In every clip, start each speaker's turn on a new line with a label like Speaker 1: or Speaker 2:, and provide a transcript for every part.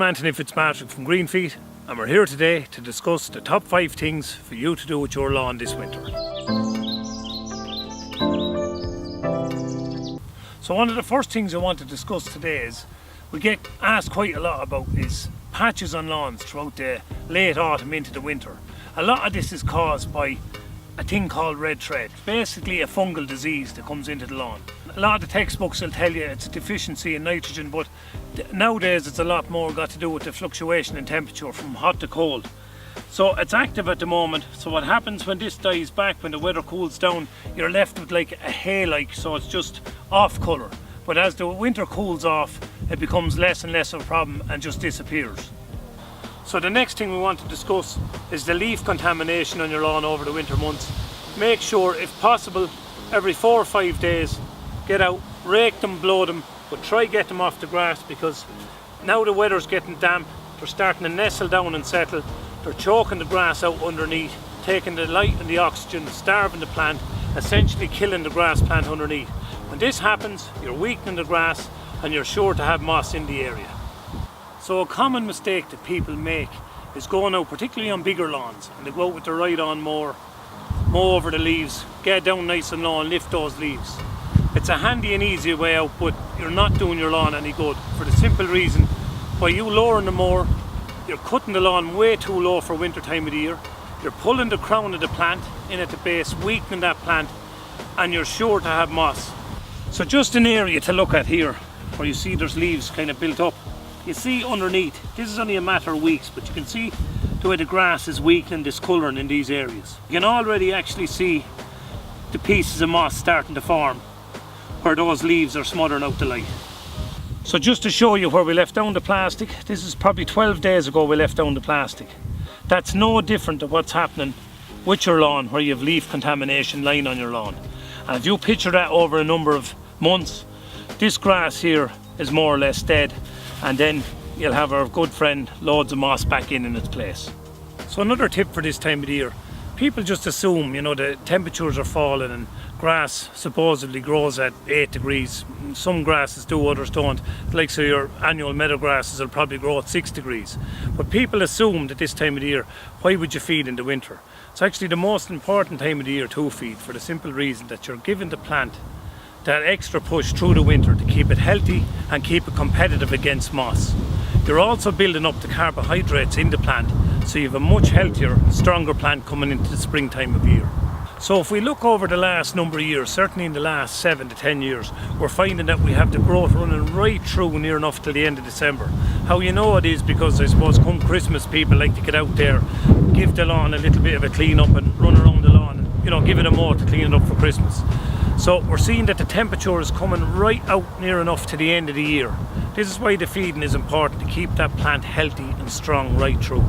Speaker 1: I'm Anthony Fitzpatrick from Greenfeet, and we're here today to discuss the top 5 things for you to do with your lawn this winter. So one of the first things I want to discuss today is we get asked quite a lot about is patches on lawns throughout the late autumn into the winter. A lot of this is caused by a thing called red thread, basically a fungal disease that comes into the lawn. A lot of the textbooks will tell you it's a deficiency in nitrogen, but nowadays it's a lot more got to do with the fluctuation in temperature from hot to cold. So it's active at the moment. So what happens when this dies back, when the weather cools down, you're left with like a hay-like, so it's just off colour. But as the winter cools off, it becomes less and less of a problem and just disappears. So the next thing we want to discuss is the leaf contamination on your lawn over the winter months. Make sure, if possible, every 4 or 5 days, get out, rake them, blow them, but try get them off the grass, because now the weather's getting damp, they're starting to nestle down and settle, they're choking the grass out underneath, taking the light and the oxygen, starving the plant, essentially killing the grass plant underneath. When this happens, you're weakening the grass and you're sure to have moss in the area. So a common mistake that people make is going out, particularly on bigger lawns, and they go out with the ride-on mower, mow over the leaves, get down nice and low and lift those leaves. It's a handy and easy way out, but you're not doing your lawn any good, for the simple reason, by you lowering the mower, you're cutting the lawn way too low for winter time of the year, you're pulling the crown of the plant in at the base, weakening that plant, and you're sure to have moss. So just an area to look at here, where you see there's leaves kind of built up. You see underneath, this is only a matter of weeks, but you can see the way the grass is weakening, discolouring in these areas. You can already actually see the pieces of moss starting to form where those leaves are smothering out the light. So just to show you where we left down the plastic, this is probably 12 days ago we left down the plastic. That's no different to what's happening with your lawn, where you have leaf contamination lying on your lawn. And if you picture that over a number of months, this grass here is more or less dead, and then you'll have our good friend loads of moss back in its place. So another tip for this time of the year, people just assume, you know, the temperatures are falling and grass supposedly grows at 8 degrees. Some grasses do, others don't. Like so your annual meadow grasses will probably grow at 6 degrees. But people assume that this time of the year, why would you feed in the winter? It's actually the most important time of the year to feed, for the simple reason that you're giving the plant that extra push through the winter to keep it healthy and keep it competitive against moss. You're also building up the carbohydrates in the plant, so you have a much healthier, stronger plant coming into the springtime of year. So if we look over the last number of years, certainly in the last 7 to 10 years, we're finding that we have the growth running right through near enough till the end of December. How you know it is because I suppose come Christmas people like to get out there, give the lawn a little bit of a clean up and run around the lawn and, you know, give it a mow to clean it up for Christmas. So we're seeing that the temperature is coming right out near enough to the end of the year. This is why the feeding is important, to keep that plant healthy and strong right through.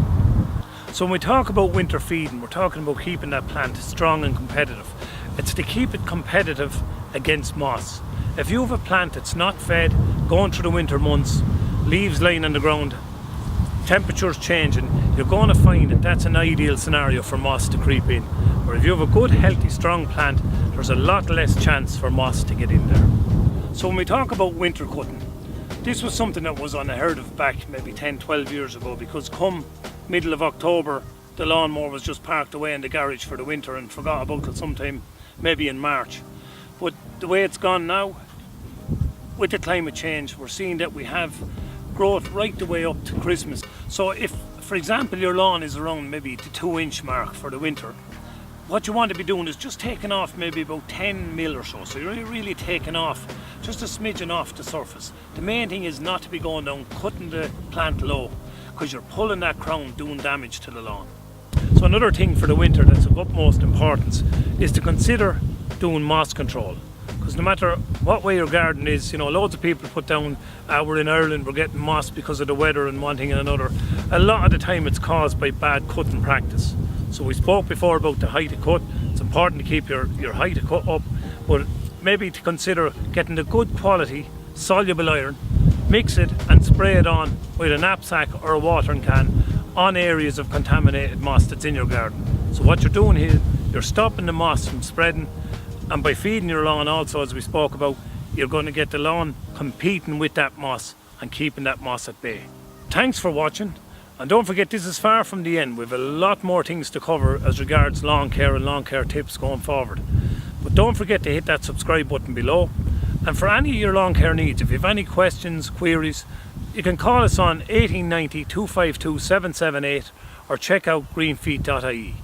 Speaker 1: So when we talk about winter feeding, we're talking about keeping that plant strong and competitive. It's to keep it competitive against moss. If you have a plant that's not fed, going through the winter months, leaves lying on the ground, temperatures changing, you're going to find that that's an ideal scenario for moss to creep in. Where if you have a good, healthy, strong plant, there's a lot less chance for moss to get in there. So when we talk about winter cutting, this was something that was unheard of back maybe 10, 12 years ago, because come middle of October, the lawnmower was just parked away in the garage for the winter and forgot about it sometime maybe in March. But the way it's gone now, with the climate change, we're seeing that we have growth right the way up to Christmas. So if, for example, your lawn is around maybe the 2-inch mark for the winter, what you want to be doing is just taking off maybe about 10 mil or so. So you're really taking off just a smidgen off the surface. The main thing is not to be going down, cutting the plant low, because you're pulling that crown, doing damage to the lawn. So another thing for the winter that's of utmost importance is to consider doing moss control. Because no matter what way your garden is, you know, loads of people put down, we're in Ireland, we're getting moss because of the weather and one thing and another. A lot of the time it's caused by bad cutting practice. So we spoke before about the height of cut. It's important to keep your height of cut up, but maybe to consider getting the good quality soluble iron, mix it and spray it on with a knapsack or a watering can on areas of contaminated moss that's in your garden. So what you're doing here, you're stopping the moss from spreading, and by feeding your lawn also, as we spoke about, you're going to get the lawn competing with that moss and keeping that moss at bay. Thanks for watching, and don't forget this is far from the end. We have a lot more things to cover as regards lawn care and lawn care tips going forward. But don't forget to hit that subscribe button below. And for any of your lawn care needs, if you have any questions, queries, you can call us on 1890 252 778 or check out Greenfeet.ie.